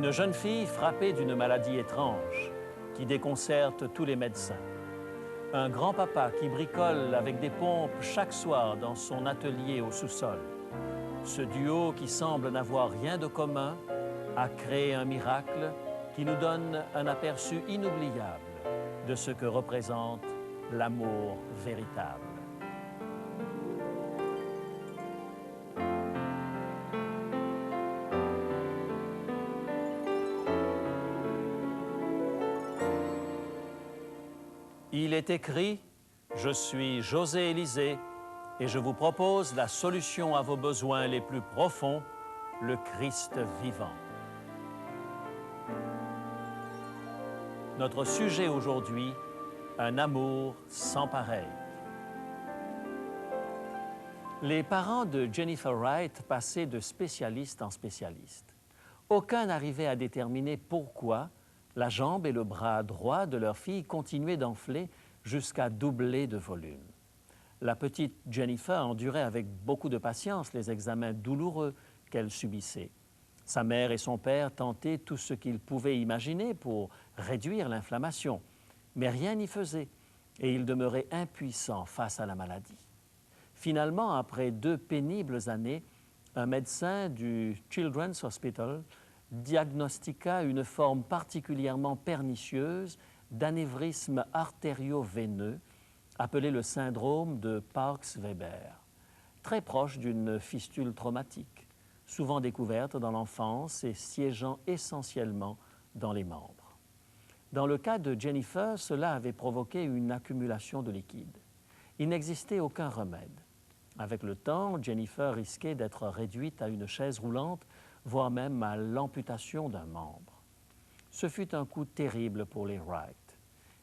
Une jeune fille frappée d'une maladie étrange qui déconcerte tous les médecins. Un grand-papa qui bricole avec des pompes chaque soir dans son atelier au sous-sol. Ce duo qui semble n'avoir rien de commun a créé un miracle qui nous donne un aperçu inoubliable de ce que représente l'amour véritable. Il est écrit « Je suis José Élisée et je vous propose la solution à vos besoins les plus profonds, le Christ vivant. » Notre sujet aujourd'hui, un amour sans pareil. Les parents de Jennifer Wright passaient de spécialiste en spécialiste. Aucun n'arrivait à déterminer pourquoi la jambe et le bras droit de leur fille continuaient d'enfler jusqu'à doubler de volume. La petite Jennifer endurait avec beaucoup de patience les examens douloureux qu'elle subissait. Sa mère et son père tentaient tout ce qu'ils pouvaient imaginer pour réduire l'inflammation, mais rien n'y faisait et ils demeuraient impuissants face à la maladie. Finalement, après 2 pénibles années, un médecin du Children's Hospital diagnostiqua une forme particulièrement pernicieuse d'anévrisme artério-veineux appelé le syndrome de Parkes-Weber, très proche d'une fistule traumatique, souvent découverte dans l'enfance et siégeant essentiellement dans les membres. Dans le cas de Jennifer, cela avait provoqué une accumulation de liquide. Il n'existait aucun remède. Avec le temps, Jennifer risquait d'être réduite à une chaise roulante, voire même à l'amputation d'un membre. Ce fut un coup terrible pour les Wright.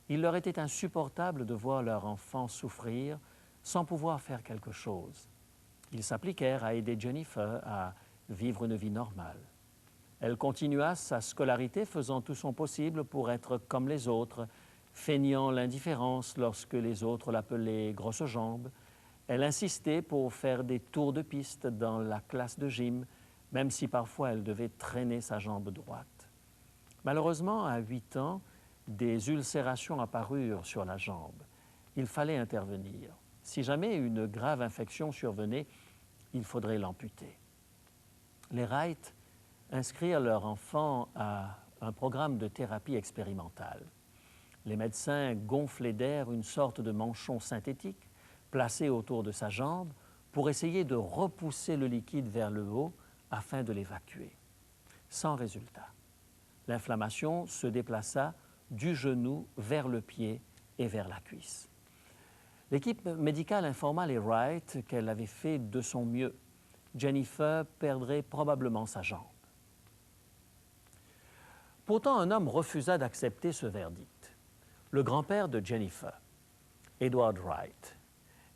Il leur était insupportable de voir leur enfant souffrir sans pouvoir faire quelque chose. Ils s'appliquèrent à aider Jennifer à vivre une vie normale. Elle continua sa scolarité faisant tout son possible pour être comme les autres, feignant l'indifférence lorsque les autres l'appelaient « grosse jambe ». Elle insistait pour faire des tours de piste dans la classe de gym, même si parfois elle devait traîner sa jambe droite. Malheureusement, à 8 ans, des ulcérations apparurent sur la jambe. Il fallait intervenir. Si jamais une grave infection survenait, il faudrait l'amputer. Les Wright inscrire leur enfant à un programme de thérapie expérimentale. Les médecins gonflaient d'air une sorte de manchon synthétique placé autour de sa jambe pour essayer de repousser le liquide vers le haut afin de l'évacuer. Sans résultat. L'inflammation se déplaça du genou vers le pied et vers la cuisse. L'équipe médicale informa les Wright qu'elle avait fait de son mieux. Jennifer perdrait probablement sa jambe. Pourtant, un homme refusa d'accepter ce verdict. Le grand-père de Jennifer, Edward Wright.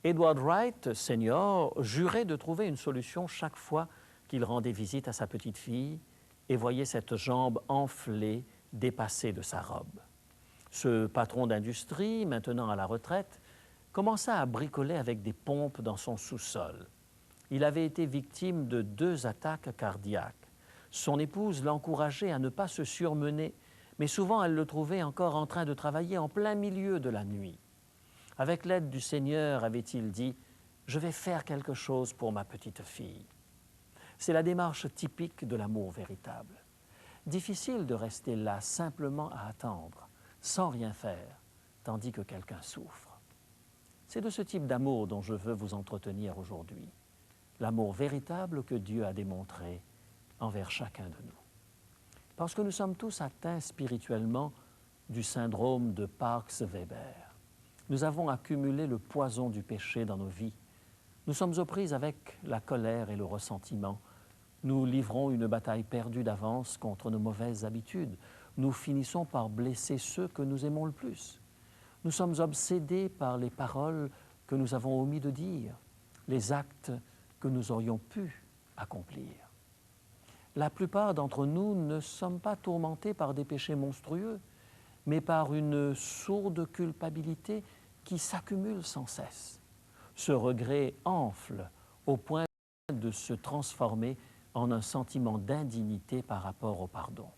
Edward Wright, senior, jurait de trouver une solution chaque fois qu'il rendait visite à sa petite fille et voyait cette jambe enflée dépasser de sa robe. Ce patron d'industrie, maintenant à la retraite, commença à bricoler avec des pompes dans son sous-sol. Il avait été victime de 2 attaques cardiaques. Son épouse l'encourageait à ne pas se surmener, mais souvent elle le trouvait encore en train de travailler en plein milieu de la nuit. Avec l'aide du Seigneur, avait-il dit, « Je vais faire quelque chose pour ma petite fille. » C'est la démarche typique de l'amour véritable. Difficile de rester là simplement à attendre, sans rien faire, tandis que quelqu'un souffre. C'est de ce type d'amour dont je veux vous entretenir aujourd'hui. L'amour véritable que Dieu a démontré envers chacun de nous. Parce que nous sommes tous atteints spirituellement du syndrome de Parkes-Weber. Nous avons accumulé le poison du péché dans nos vies. Nous sommes aux prises avec la colère et le ressentiment. Nous livrons une bataille perdue d'avance contre nos mauvaises habitudes. Nous finissons par blesser ceux que nous aimons le plus. Nous sommes obsédés par les paroles que nous avons omis de dire, les actes que nous aurions pu accomplir. La plupart d'entre nous ne sommes pas tourmentés par des péchés monstrueux, mais par une sourde culpabilité qui s'accumule sans cesse. Ce regret enfle au point de se transformer en un sentiment d'indignité par rapport au pardon.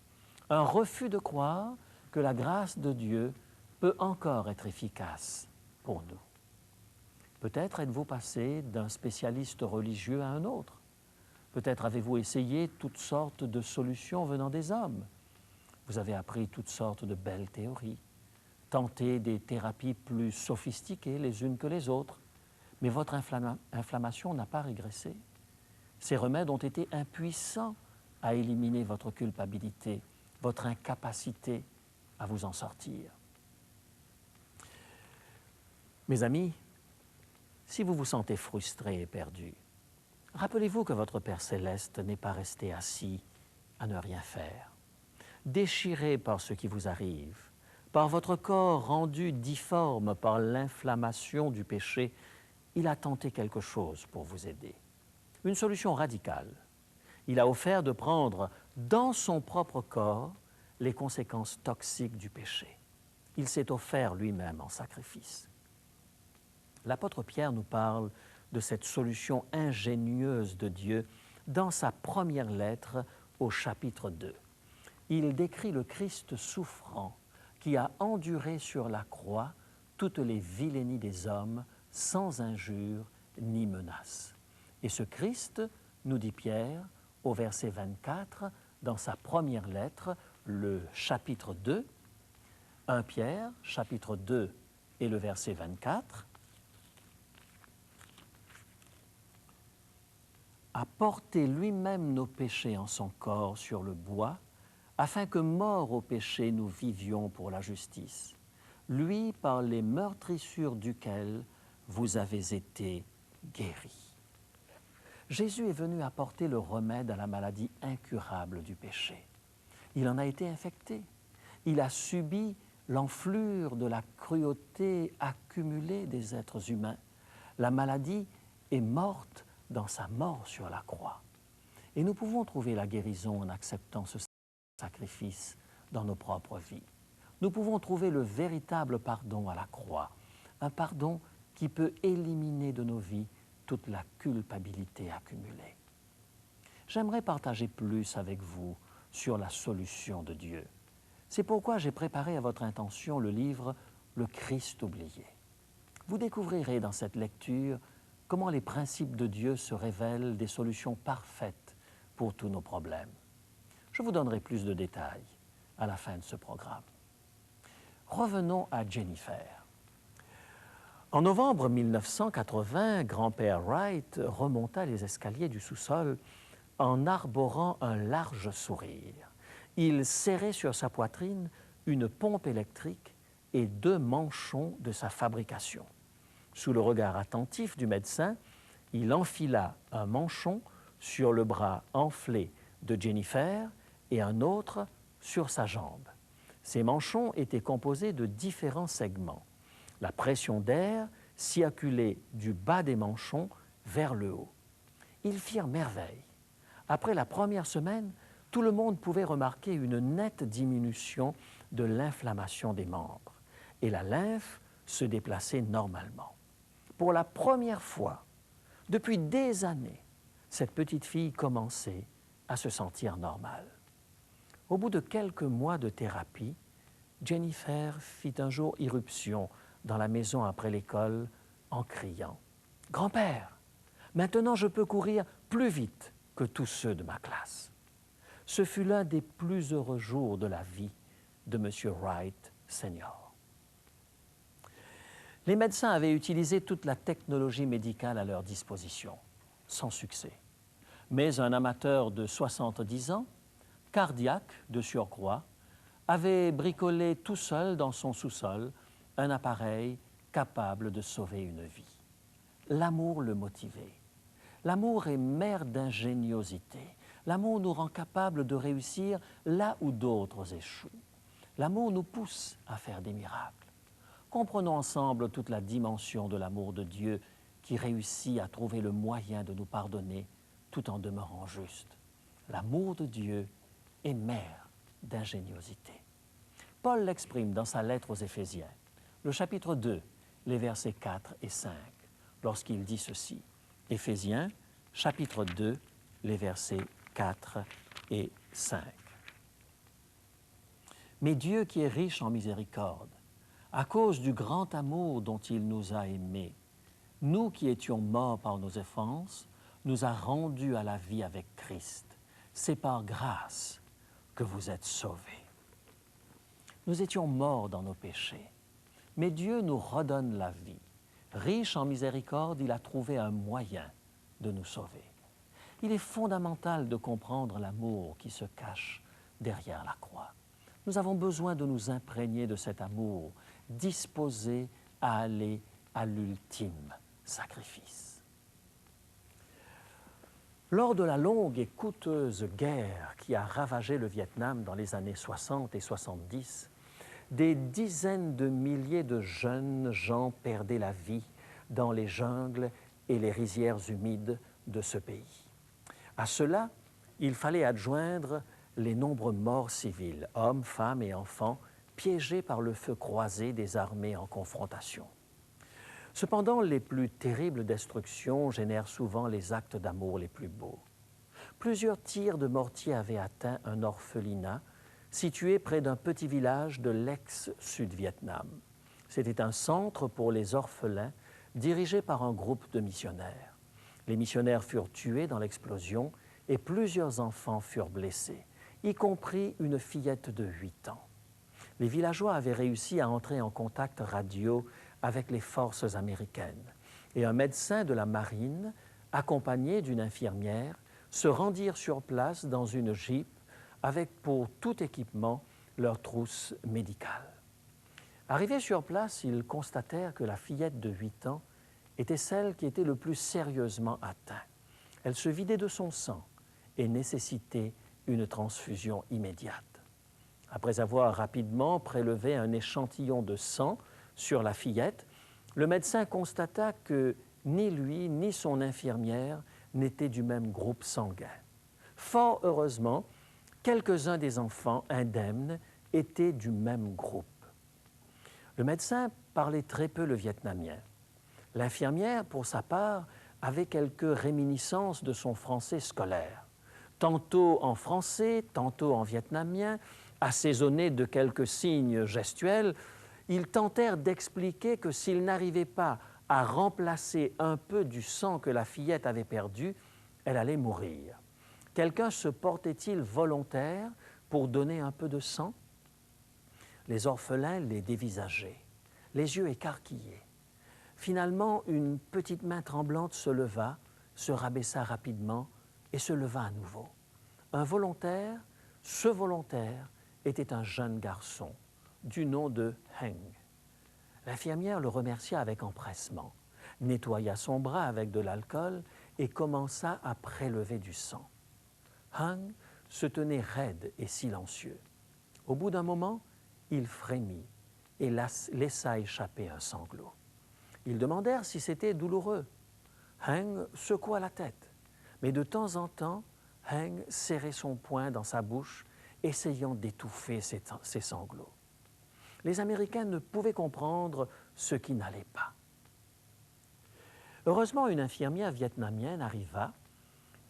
un refus de croire que la grâce de Dieu peut encore être efficace pour nous. Peut-être êtes-vous passé d'un spécialiste religieux à un autre. Peut-être avez-vous essayé toutes sortes de solutions venant des hommes. Vous avez appris toutes sortes de belles théories, tenté des thérapies plus sophistiquées les unes que les autres, mais votre inflammation n'a pas régressé. Ces remèdes ont été impuissants à éliminer votre culpabilité, votre incapacité à vous en sortir. Mes amis, si vous vous sentez frustré et perdu, rappelez-vous que votre Père céleste n'est pas resté assis à ne rien faire. Déchiré par ce qui vous arrive, par votre corps rendu difforme par l'inflammation du péché, il a tenté quelque chose pour vous aider. Une solution radicale. Il a offert de prendre dans son propre corps les conséquences toxiques du péché. Il s'est offert lui-même en sacrifice. L'apôtre Pierre nous parle de cette solution ingénieuse de Dieu dans sa première lettre au chapitre 2. Il décrit le Christ souffrant qui a enduré sur la croix toutes les vilainies des hommes sans injure ni menace. Et ce Christ, nous dit Pierre, au verset 24, dans sa première lettre, le chapitre 2, 1 Pierre, chapitre 2 et le verset 24, a porté lui-même nos péchés en son corps sur le bois, afin que, morts au péché, nous vivions pour la justice. Lui, par les meurtrissures duquel vous avez été guéris. Jésus est venu apporter le remède à la maladie incurable du péché. Il en a été infecté. Il a subi l'enflure de la cruauté accumulée des êtres humains. La maladie est morte dans sa mort sur la croix. Et nous pouvons trouver la guérison en acceptant ce sacrifice dans nos propres vies. Nous pouvons trouver le véritable pardon à la croix, un pardon qui peut éliminer de nos vies toute la culpabilité accumulée. J'aimerais partager plus avec vous sur la solution de Dieu. C'est pourquoi j'ai préparé à votre intention le livre « Le Christ oublié ». Vous découvrirez dans cette lecture comment les principes de Dieu se révèlent des solutions parfaites pour tous nos problèmes. Je vous donnerai plus de détails à la fin de ce programme. Revenons à Jennifer. En novembre 1980, grand-père Wright remonta les escaliers du sous-sol en arborant un large sourire. Il serrait sur sa poitrine une pompe électrique et 2 manchons de sa fabrication. Sous le regard attentif du médecin, il enfila un manchon sur le bras enflé de Jennifer et un autre sur sa jambe. Ces manchons étaient composés de différents segments. La pression d'air circulait du bas des manchons vers le haut. Ils firent merveille. Après la première semaine, tout le monde pouvait remarquer une nette diminution de l'inflammation des membres et la lymphe se déplaçait normalement. Pour la première fois, depuis des années, cette petite fille commençait à se sentir normale. Au bout de quelques mois de thérapie, Jennifer fit un jour irruption dans la maison après l'école en criant « Grand-père, maintenant je peux courir plus vite que tous ceux de ma classe. » Ce fut l'un des plus heureux jours de la vie de M. Wright Senior. Les médecins avaient utilisé toute la technologie médicale à leur disposition, sans succès. Mais un amateur de 70 ans, cardiaque de surcroît, avait bricolé tout seul dans son sous-sol un appareil capable de sauver une vie. L'amour le motivait. L'amour est mère d'ingéniosité. L'amour nous rend capables de réussir là où d'autres échouent. L'amour nous pousse à faire des miracles. Comprenons ensemble toute la dimension de l'amour de Dieu qui réussit à trouver le moyen de nous pardonner tout en demeurant juste. L'amour de Dieu est mère d'ingéniosité. Paul l'exprime dans sa lettre aux Éphésiens, le chapitre 2, les versets 4 et 5, lorsqu'il dit ceci. Éphésiens, chapitre 2, les versets 4 et 5. Mais Dieu qui est riche en miséricorde, à cause du grand amour dont il nous a aimés, nous qui étions morts par nos offenses, nous a rendus à la vie avec Christ. C'est par grâce que vous êtes sauvés. Nous étions morts dans nos péchés, mais Dieu nous redonne la vie. Riche en miséricorde, il a trouvé un moyen de nous sauver. Il est fondamental de comprendre l'amour qui se cache derrière la croix. Nous avons besoin de nous imprégner de cet amour, disposé à aller à l'ultime sacrifice. Lors de la longue et coûteuse guerre qui a ravagé le Vietnam dans les années 60 et 70, des dizaines de milliers de jeunes gens perdaient la vie dans les jungles et les rizières humides de ce pays. À cela, il fallait adjoindre les nombreux morts civils, hommes, femmes et enfants, piégés par le feu croisé des armées en confrontation. Cependant, les plus terribles destructions génèrent souvent les actes d'amour les plus beaux. Plusieurs tirs de mortier avaient atteint un orphelinat situé près d'un petit village de l'ex-Sud-Vietnam. C'était un centre pour les orphelins dirigé par un groupe de missionnaires. Les missionnaires furent tués dans l'explosion et plusieurs enfants furent blessés, y compris une fillette de 8 ans. Les villageois avaient réussi à entrer en contact radio avec les forces américaines et un médecin de la marine, accompagné d'une infirmière, se rendirent sur place dans une Jeep avec pour tout équipement leur trousse médicale. Arrivés sur place, ils constatèrent que la fillette de 8 ans était celle qui était le plus sérieusement atteinte. Elle se vidait de son sang et nécessitait une transfusion immédiate. Après avoir rapidement prélevé un échantillon de sang sur la fillette, le médecin constata que ni lui ni son infirmière n'étaient du même groupe sanguin. Fort heureusement, quelques-uns des enfants indemnes étaient du même groupe. Le médecin parlait très peu le vietnamien. L'infirmière, pour sa part, avait quelques réminiscences de son français scolaire, tantôt en français, tantôt en vietnamien, assaisonnés de quelques signes gestuels. Ils tentèrent d'expliquer que s'ils n'arrivaient pas à remplacer un peu du sang que la fillette avait perdu, elle allait mourir. Quelqu'un se portait-il volontaire pour donner un peu de sang? Les orphelins les dévisageaient, les yeux écarquillés. Finalement, une petite main tremblante se leva, se rabaissa rapidement et se leva à nouveau. Un volontaire, ce volontaire était un jeune garçon du nom de Heng. L'infirmière le remercia avec empressement, nettoya son bras avec de l'alcool et commença à prélever du sang. Heng se tenait raide et silencieux. Au bout d'un moment, il frémit et laissa échapper un sanglot. Ils demandèrent si c'était douloureux. Heng secoua la tête, mais de temps en temps, Heng serrait son poing dans sa bouche, essayant d'étouffer ses sanglots. Les Américains ne pouvaient comprendre ce qui n'allait pas. Heureusement, une infirmière vietnamienne arriva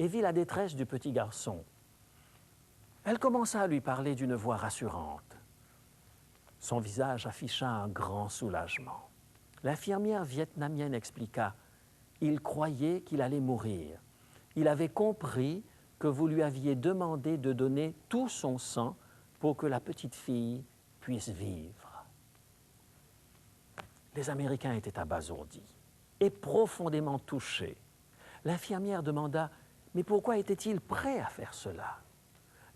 et vit la détresse du petit garçon. Elle commença à lui parler d'une voix rassurante. Son visage afficha un grand soulagement. L'infirmière vietnamienne expliqua « Il croyait qu'il allait mourir. Il avait compris que vous lui aviez demandé de donner tout son sang pour que la petite fille puisse vivre. » Les Américains étaient abasourdis et profondément touchés. L'infirmière demanda « Mais pourquoi était-il prêt à faire cela ?»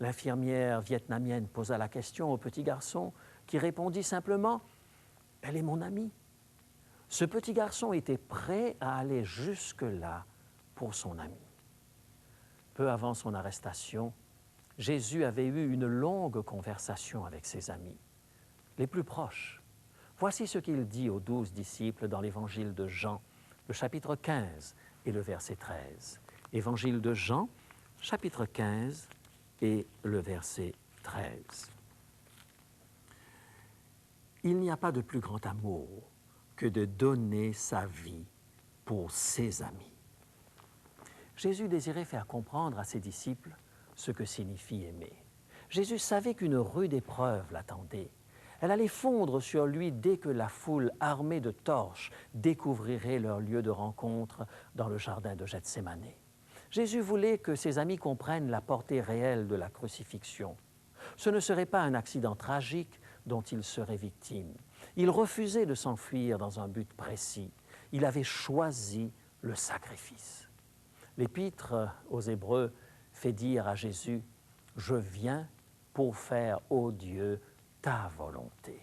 L'infirmière vietnamienne posa la question au petit garçon qui répondit simplement « Elle est mon amie. » Ce petit garçon était prêt à aller jusque-là pour son ami. Peu avant son arrestation, Jésus avait eu une longue conversation avec ses amis, les plus proches. Voici ce qu'il dit aux 12 disciples dans l'Évangile de Jean, le chapitre 15 et le verset 13. Évangile de Jean, chapitre 15 et le verset 13. Il n'y a pas de plus grand amour que de donner sa vie pour ses amis. Jésus désirait faire comprendre à ses disciples ce que signifie aimer. Jésus savait qu'une rude épreuve l'attendait. Elle allait fondre sur lui dès que la foule armée de torches découvrirait leur lieu de rencontre dans le jardin de Gethsémane. Jésus voulait que ses amis comprennent la portée réelle de la crucifixion. Ce ne serait pas un accident tragique dont il serait victime. Il refusait de s'enfuir dans un but précis. Il avait choisi le sacrifice. L'Épître aux Hébreux fait dire à Jésus « Je viens pour faire, ô Dieu, ta volonté ».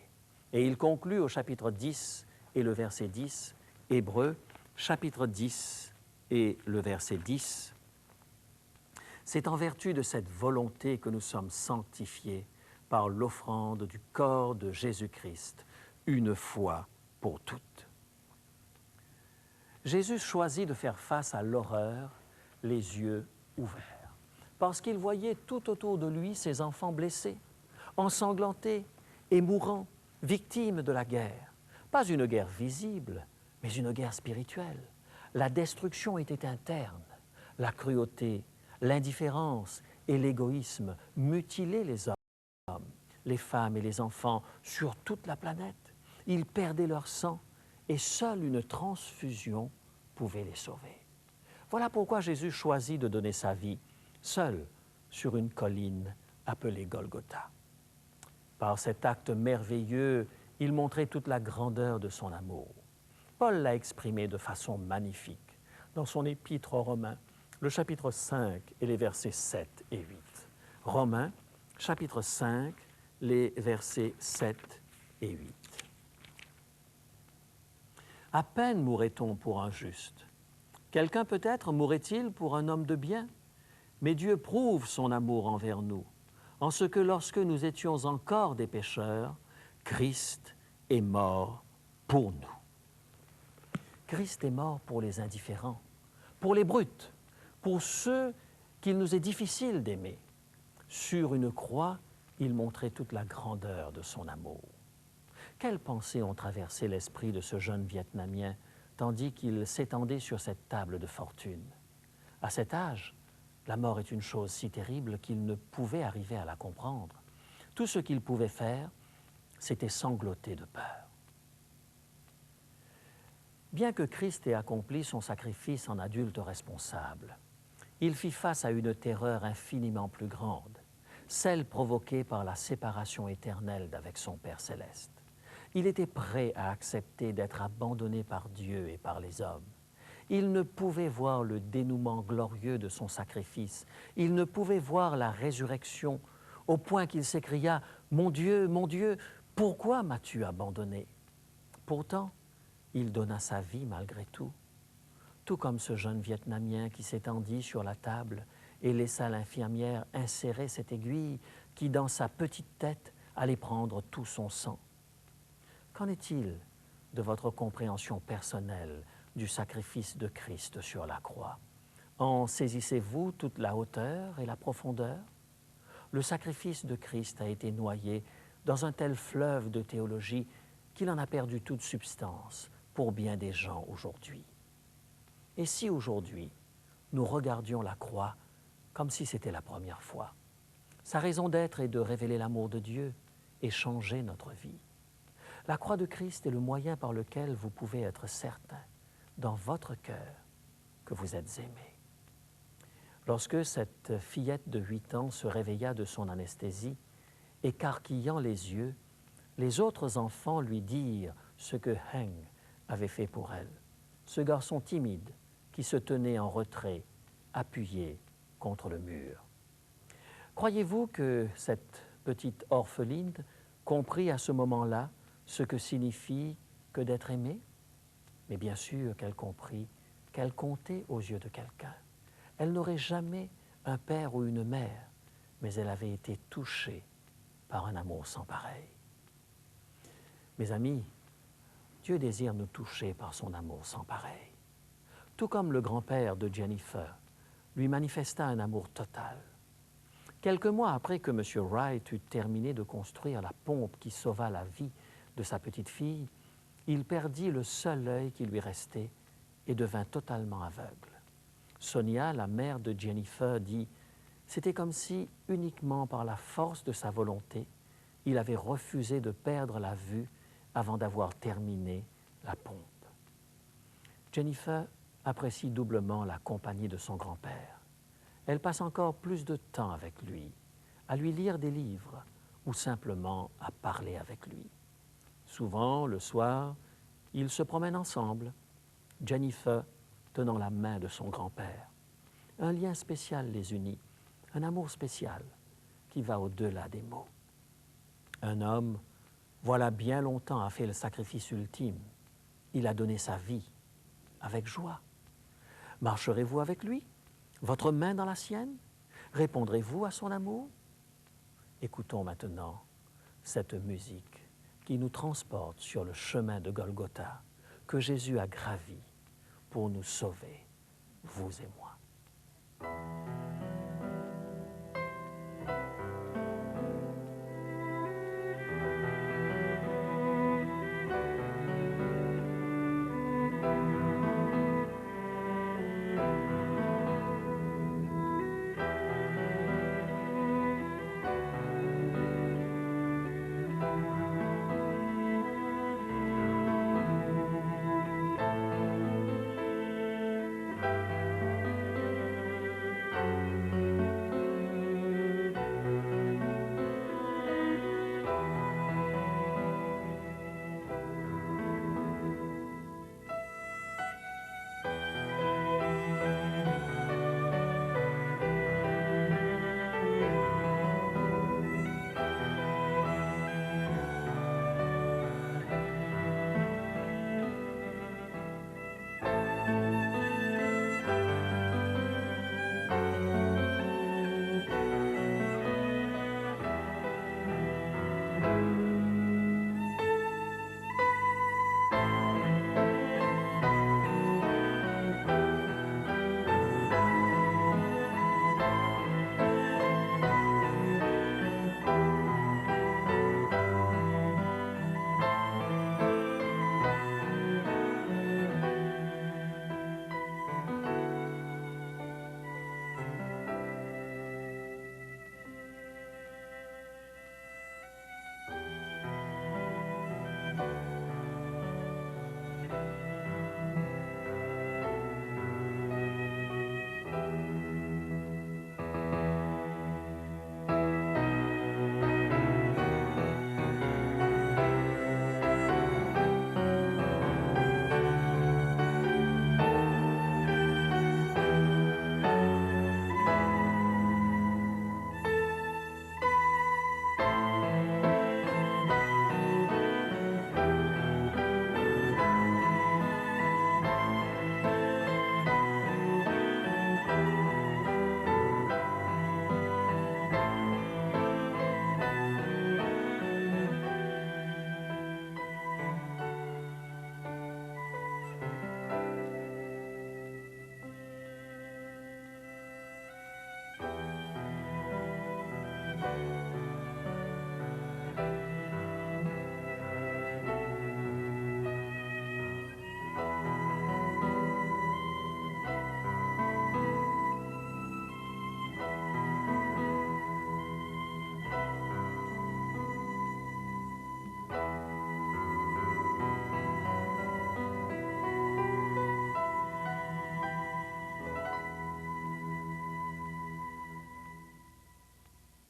Et il conclut au chapitre 10 et le verset 10, Hébreux, chapitre 10 et le verset 10. C'est en vertu de cette volonté que nous sommes sanctifiés par l'offrande du corps de Jésus-Christ, une fois pour toutes. Jésus choisit de faire face à l'horreur, les yeux ouverts, parce qu'il voyait tout autour de lui ses enfants blessés, ensanglantés et mourants, victimes de la guerre. Pas une guerre visible, mais une guerre spirituelle. La destruction était interne, la cruauté, l'indifférence et l'égoïsme mutilaient les hommes, les femmes et les enfants sur toute la planète. Ils perdaient leur sang et seule une transfusion pouvait les sauver. Voilà pourquoi Jésus choisit de donner sa vie, seul, sur une colline appelée Golgotha. Par cet acte merveilleux, il montrait toute la grandeur de son amour. Paul l'a exprimé de façon magnifique dans son épître aux Romains, le chapitre 5 et les versets 7 et 8. Romains, chapitre 5, les versets 7 et 8. À peine mourrait-on pour un juste. Quelqu'un peut-être mourrait-il pour un homme de bien? Mais Dieu prouve son amour envers nous, en ce que lorsque nous étions encore des pécheurs, Christ est mort pour nous. Christ est mort pour les indifférents, pour les brutes, pour ceux qu'il nous est difficile d'aimer. Sur une croix, il montrait toute la grandeur de son amour. Quelles pensées ont traversé l'esprit de ce jeune Vietnamien tandis qu'il s'étendait sur cette table de fortune? À cet âge, la mort est une chose si terrible qu'il ne pouvait arriver à la comprendre. Tout ce qu'il pouvait faire, c'était sangloter de peur. Bien que Christ ait accompli son sacrifice en adulte responsable, il fit face à une terreur infiniment plus grande, celle provoquée par la séparation éternelle d'avec son Père céleste. Il était prêt à accepter d'être abandonné par Dieu et par les hommes. Il ne pouvait voir le dénouement glorieux de son sacrifice. Il ne pouvait voir la résurrection au point qu'il s'écria « Mon Dieu, pourquoi m'as-tu abandonné ?» Pourtant, il donna sa vie malgré tout. Tout comme ce jeune Vietnamien qui s'étendit sur la table et laissa l'infirmière insérer cette aiguille qui, dans sa petite tête, allait prendre tout son sang. Qu'en est-il de votre compréhension personnelle du sacrifice de Christ sur la croix? En saisissez-vous toute la hauteur et la profondeur? Le sacrifice de Christ a été noyé dans un tel fleuve de théologie qu'il en a perdu toute substance pour bien des gens aujourd'hui. Et si aujourd'hui, nous regardions la croix comme si c'était la première fois? Sa raison d'être est de révéler l'amour de Dieu et changer notre vie. La croix de Christ est le moyen par lequel vous pouvez être certain, dans votre cœur, que vous êtes aimé. Lorsque cette fillette de 8 ans se réveilla de son anesthésie, écarquillant les yeux, les autres enfants lui dirent ce que Heng avait fait pour elle. Ce garçon timide qui se tenait en retrait, appuyé contre le mur. Croyez-vous que cette petite orpheline comprit à ce moment-là ce que signifie que d'être aimée? Mais bien sûr qu'elle comprit qu'elle comptait aux yeux de quelqu'un. Elle n'aurait jamais un père ou une mère, mais elle avait été touchée par un amour sans pareil. Mes amis, Dieu désire nous toucher par son amour sans pareil. Tout comme le grand-père de Jennifer lui manifesta un amour total. Quelques mois après que M. Wright eut terminé de construire la pompe qui sauva la vie de sa petite fille, il perdit le seul œil qui lui restait et devint totalement aveugle. Sonia, la mère de Jennifer, dit « C'était comme si, uniquement par la force de sa volonté, il avait refusé de perdre la vue avant d'avoir terminé la pompe. Jennifer apprécie doublement la compagnie de son grand-père. Elle passe encore plus de temps avec lui, à lui lire des livres ou simplement à parler avec lui. Souvent, le soir, ils se promènent ensemble, Jennifer tenant la main de son grand-père. Un lien spécial les unit, un amour spécial qui va au-delà des mots. Un homme, voilà bien longtemps, a fait le sacrifice ultime. Il a donné sa vie avec joie. Marcherez-vous avec lui, votre main dans la sienne? Répondrez-vous à son amour? Écoutons maintenant cette musique qui nous transporte sur le chemin de Golgotha que Jésus a gravi pour nous sauver, vous et moi.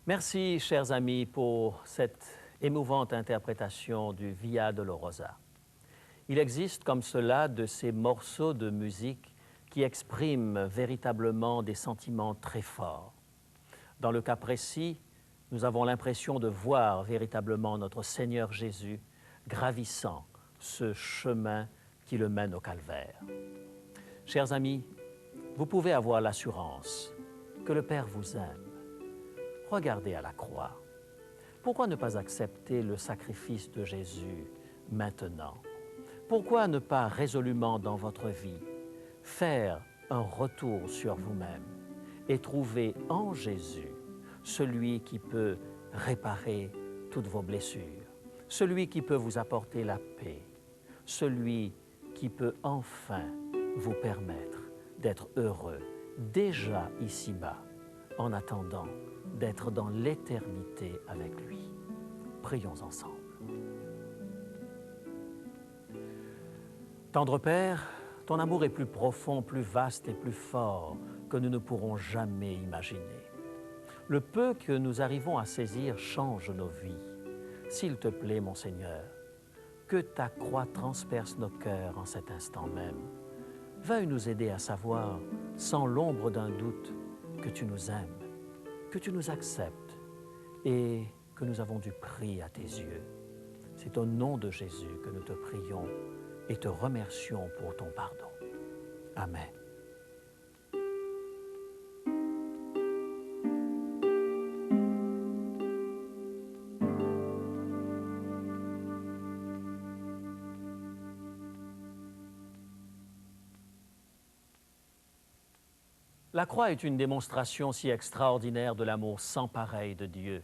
Merci, chers amis, pour cette émouvante interprétation du Via Dolorosa. Il existe comme cela de ces morceaux de musique qui expriment véritablement des sentiments très forts. Dans le cas précis, nous avons l'impression de voir véritablement notre Seigneur Jésus gravissant ce chemin qui le mène au calvaire. Chers amis, vous pouvez avoir l'assurance que le Père vous aime. Regardez à la croix. Pourquoi ne pas accepter le sacrifice de Jésus maintenant? Pourquoi ne pas résolument dans votre vie faire un retour sur vous-même et trouver en Jésus celui qui peut réparer toutes vos blessures, celui qui peut vous apporter la paix, celui qui peut enfin vous permettre d'être heureux déjà ici-bas en attendant d'être dans l'éternité avec lui. Prions ensemble. Tendre Père, ton amour est plus profond, plus vaste et plus fort que nous ne pourrons jamais imaginer. Le peu que nous arrivons à saisir change nos vies. S'il te plaît, mon Seigneur, que ta croix transperce nos cœurs en cet instant même. Veuille nous aider à savoir, sans l'ombre d'un doute, que tu nous aimes, que tu nous acceptes et que nous avons du prix à tes yeux. C'est au nom de Jésus que nous te prions et te remercions pour ton pardon. Amen. La croix est une démonstration si extraordinaire de l'amour sans pareil de Dieu.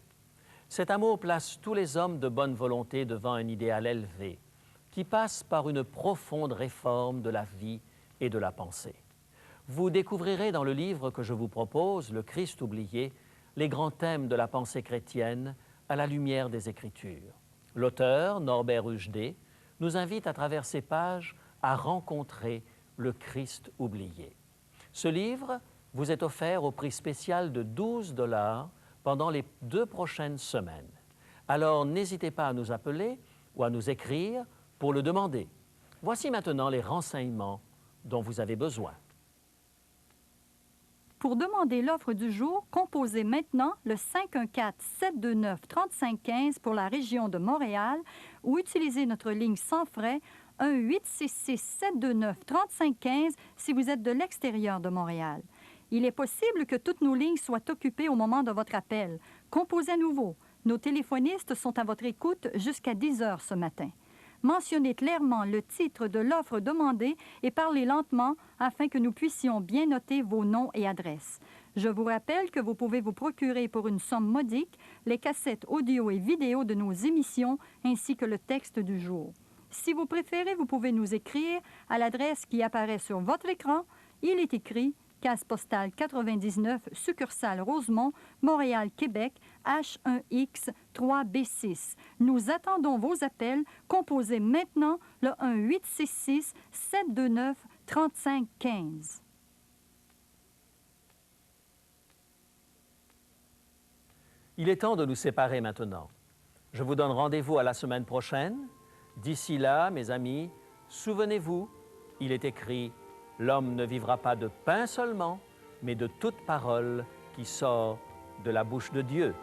Cet amour place tous les hommes de bonne volonté devant un idéal élevé, qui passe par une profonde réforme de la vie et de la pensée. Vous découvrirez dans le livre que je vous propose, Le Christ oublié, les grands thèmes de la pensée chrétienne à la lumière des Écritures. L'auteur, Norbert Uschde, nous invite à travers ces pages à rencontrer le Christ oublié. Ce livre vous est offert au prix spécial de 12 $ pendant les 2 prochaines semaines. Alors n'hésitez pas à nous appeler ou à nous écrire pour le demander. Voici maintenant les renseignements dont vous avez besoin. Pour demander l'offre du jour, composez maintenant le 514-729-3515 pour la région de Montréal ou utilisez notre ligne sans frais 1-866-729-3515 si vous êtes de l'extérieur de Montréal. Il est possible que toutes nos lignes soient occupées au moment de votre appel. Composez à nouveau. Nos téléphonistes sont à votre écoute jusqu'à 10 heures ce matin. Mentionnez clairement le titre de l'offre demandée et parlez lentement afin que nous puissions bien noter vos noms et adresses. Je vous rappelle que vous pouvez vous procurer pour une somme modique les cassettes audio et vidéo de nos émissions ainsi que le texte du jour. Si vous préférez, vous pouvez nous écrire à l'adresse qui apparaît sur votre écran. Il est écrit Case postale 99, succursale Rosemont, Montréal, Québec, H1X 3B6. Nous attendons vos appels. Composez maintenant le 1-866-729-3515. Il est temps de nous séparer maintenant. Je vous donne rendez-vous à la semaine prochaine. D'ici là, mes amis, souvenez-vous, il est écrit « L'homme ne vivra pas de pain seulement, mais de toute parole qui sort de la bouche de Dieu ».